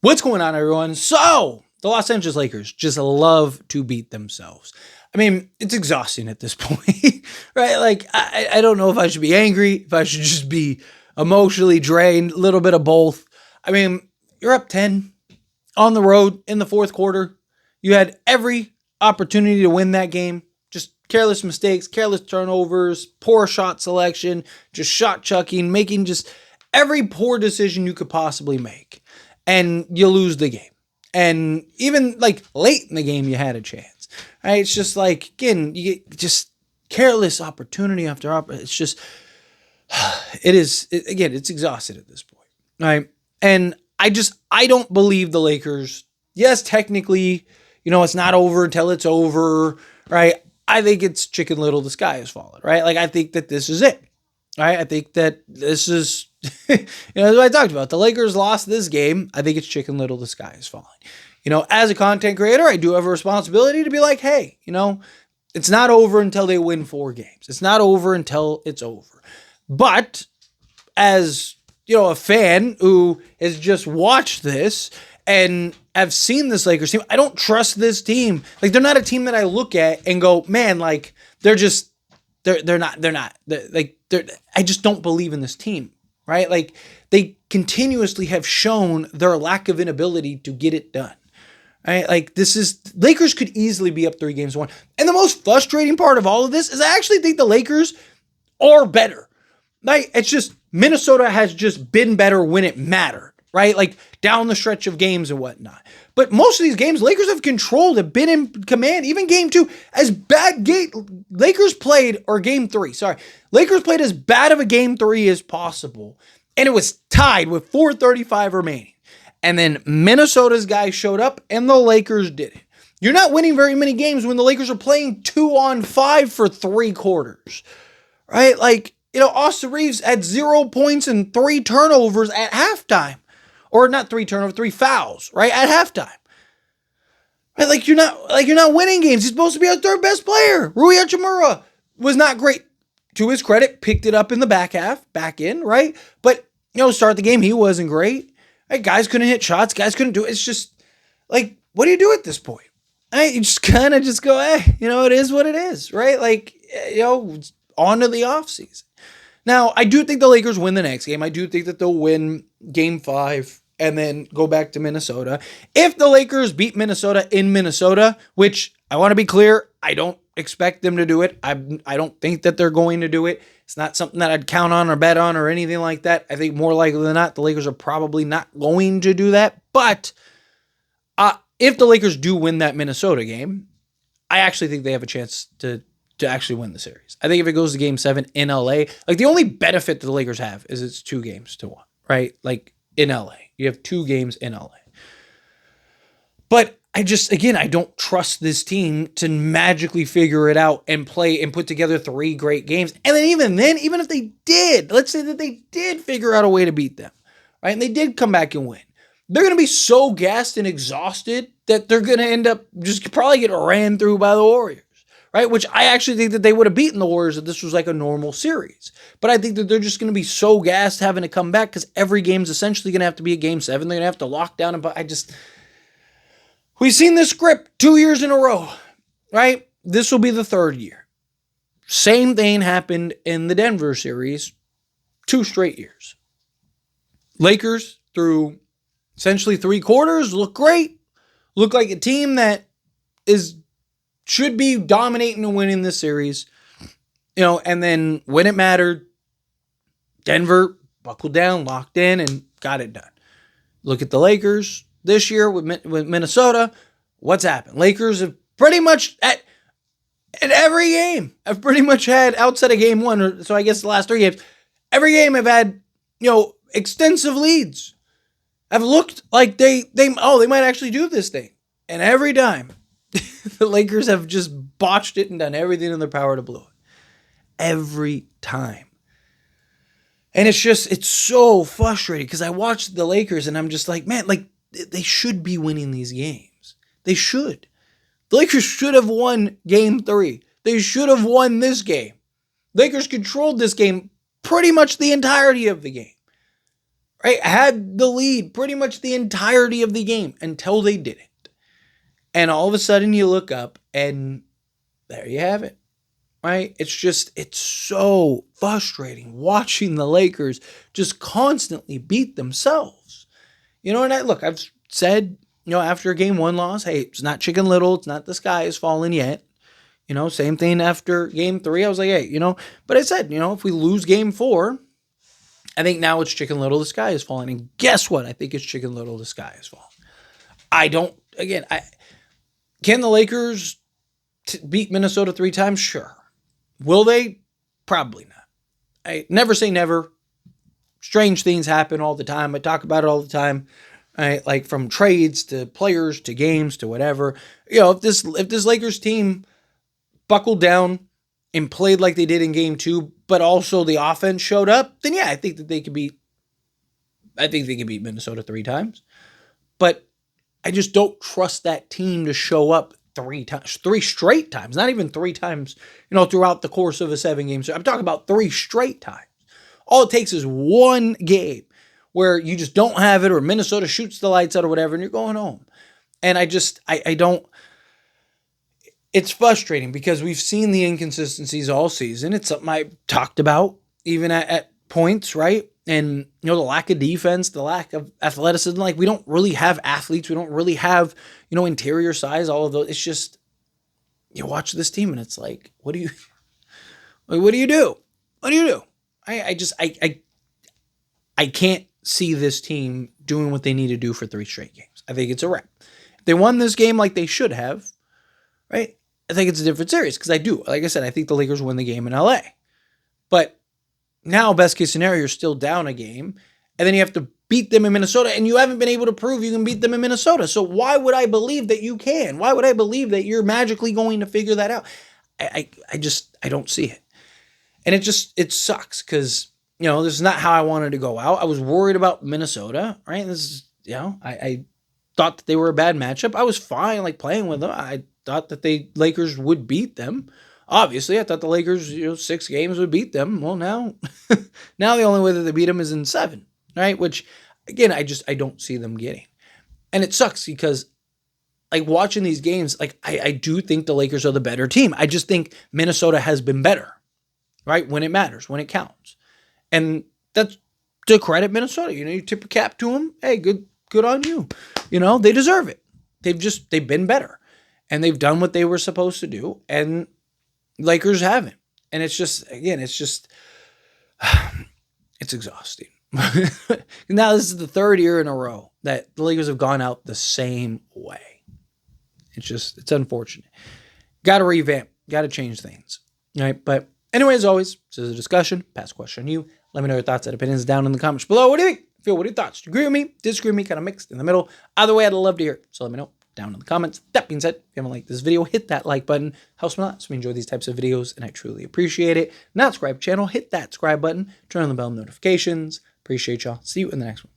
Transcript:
What's going on, everyone? So, the Los Angeles Lakers just love to beat themselves. I mean, it's exhausting at this point, right? Like, I don't know if I should be angry, if I should just be emotionally drained, a little bit of both. I mean, you're up 10 on the road in the fourth quarter. You had every opportunity to win that game. Just careless mistakes, careless turnovers, poor shot selection, just shot chucking, making just every poor decision you could possibly make. And you lose the game. And even like late in the game, you had a chance. Right? It's just like, again, you get just careless opportunity after opportunity. It's just, it's exhausted at this point. Right? And I don't believe the Lakers. Yes, technically, it's not over until it's over. Right? I think it's Chicken Little, the sky is falling. Right? Like, I think that this is it. Right? I think that this is, that's what I talked about. The Lakers lost this game. I think it's Chicken Little, the sky is falling. As a content creator, I do have a responsibility to be like, hey, it's not over until they win 4 games. It's not over until it's over. But as, a fan who has just watched this and have seen this Lakers team, I don't trust this team. Like, they're not a team that I look at and go, man, like, I just don't believe in this team, right? Like, they continuously have shown their lack of inability to get it done. Right? Like, Lakers could easily be up 3-1. And the most frustrating part of all of this is I actually think the Lakers are better. Like, it's just Minnesota has just been better when it mattered, right? Like, down the stretch of games and whatnot. But most of these games, Lakers have controlled, have been in command. Even game 2, Lakers played as bad of a game 3 as possible. And it was tied with 4:35 remaining. And then Minnesota's guys showed up and the Lakers did it. You're not winning very many games when the Lakers are playing 2-on-5 for 3 quarters, right? Like, Austin Reeves had 0 points and 3 turnovers at halftime. Or not 3 turnovers, 3 fouls, right? At halftime. Right? Like, you're not winning games. He's supposed to be our third best player. Rui Hachimura was not great. To his credit, picked it up in the back end, right? But, start the game, he wasn't great. Right? Guys couldn't hit shots. Guys couldn't do it. It's just, like, what do you do at this point? Right? You just kind of just go, hey, it is what it is, right? Like, on to the offseason. Now, I do think the Lakers win the next game. I do think that they'll win game 5 and then go back to Minnesota. If the Lakers beat Minnesota in Minnesota, which I want to be clear, I don't expect them to do it. I don't think that they're going to do it. It's not something that I'd count on or bet on or anything like that. I think more likely than not, the Lakers are probably not going to do that. But if the Lakers do win that Minnesota game, I actually think they have a chance to actually win the series. I think if it goes to game 7 in LA, like, the only benefit that the Lakers have is it's 2-1, right? Like, in LA, you have 2 games in LA. But I don't trust this team to magically figure it out and play and put together 3 great games. And then, even if they did, let's say that they did figure out a way to beat them, right? And they did come back and win. They're going to be so gassed and exhausted that they're going to end up just probably getting ran through by the Warriors. Right, which I actually think that they would have beaten the Warriors if this was like a normal series. But I think that they're just going to be so gassed having to come back because every game's essentially going to have to be a game 7. They're going to have to lock down. We've seen this script 2 years in a row, right? This will be the 3rd year. Same thing happened in the Denver series 2 straight years. Lakers, through essentially 3 quarters, look great. Look like a team that should be dominating and winning this series, and then when it mattered, Denver buckled down, locked in, and got it done. Look at the Lakers this year with Minnesota. What's happened? Lakers have pretty much at every game have pretty much had, outside of game 1, so I guess the last 3 games, every game have had, extensive leads. Have looked like they might actually do this thing, and every time the Lakers have just botched it and done everything in their power to blow it. Every time. And it's so frustrating because I watch the Lakers and I'm just like, man, like, they should be winning these games. They should. The Lakers should have won game 3. They should have won this game. Lakers controlled this game pretty much the entirety of the game. right? Had the lead pretty much the entirety of the game until they didn't. And all of a sudden you look up and there you have it, right? It's so frustrating watching the Lakers just constantly beat themselves. You know, and I've said, after a game one loss, hey, it's not Chicken Little. It's not the sky is falling yet. Same thing after game three. I was like, hey, but I said, if we lose game four, I think now it's Chicken Little, the sky is falling. And guess what? I think it's Chicken Little, the sky is falling. Can the Lakers beat Minnesota 3 times? Sure. Will they? Probably not. I never say never. Strange things happen all the time. I talk about it all the time. Right? Like from trades to players to games to whatever. If this Lakers team buckled down and played like they did in game 2, but also the offense showed up, then yeah, I think they could beat Minnesota 3 times. But I just don't trust that team to show up 3 straight times, not even 3 times, throughout the course of a 7-game series. I'm talking about 3 straight times. All it takes is one game where you just don't have it, or Minnesota shoots the lights out or whatever, and you're going home. And I don't, it's frustrating because we've seen the inconsistencies all season. It's something I talked about even at points, right? And, the lack of defense, the lack of athleticism, like we don't really have athletes. We don't really have, interior size, all of those. It's just, you watch this team and it's like, what do you do? I can't see this team doing what they need to do for 3 straight games. I think it's a wrap. If they won this game like they should have, right? I think it's a different series because like I said, I think the Lakers win the game in LA. But now, best case scenario, you're still down a game, and then you have to beat them in Minnesota, and you haven't been able to prove you can beat them in Minnesota. So why would I believe that you can? Why would I believe that you're magically going to figure that out? I don't see it. And it sucks because, this is not how I wanted to go out. I was worried about Minnesota, right? This is, I thought that they were a bad matchup. I was fine, playing with them. I thought that the Lakers would beat them. Obviously, I thought the Lakers, 6 games would beat them. Well, now the only way that they beat them is in 7, right? Which, again, I don't see them getting. And it sucks because, watching these games, I do think the Lakers are the better team. I just think Minnesota has been better, right? When it matters, when it counts. And that's to credit Minnesota. You tip your cap to them. Hey, good on you. They deserve it. They've been better. And they've done what they were supposed to do. And Lakers haven't. And it's exhausting. Now this is the 3rd year in a row that the Lakers have gone out the same way. It's unfortunate. Got to revamp. Got to change things. All right. But anyway, as always, this is a discussion. Pass a question on you. Let me know your thoughts and opinions down in the comments below. What do you think? What are your thoughts? Do you agree with me? Disagree with me? Kind of mixed in the middle. Either way, I'd love to hear it. So let me know down in the comments. That being said, if you haven't liked this video, hit that like button. Helps me a lot. So we enjoy these types of videos, and I truly appreciate it. Not subscribe to the channel, hit that subscribe button. Turn on the bell notifications. Appreciate y'all. See you in the next one.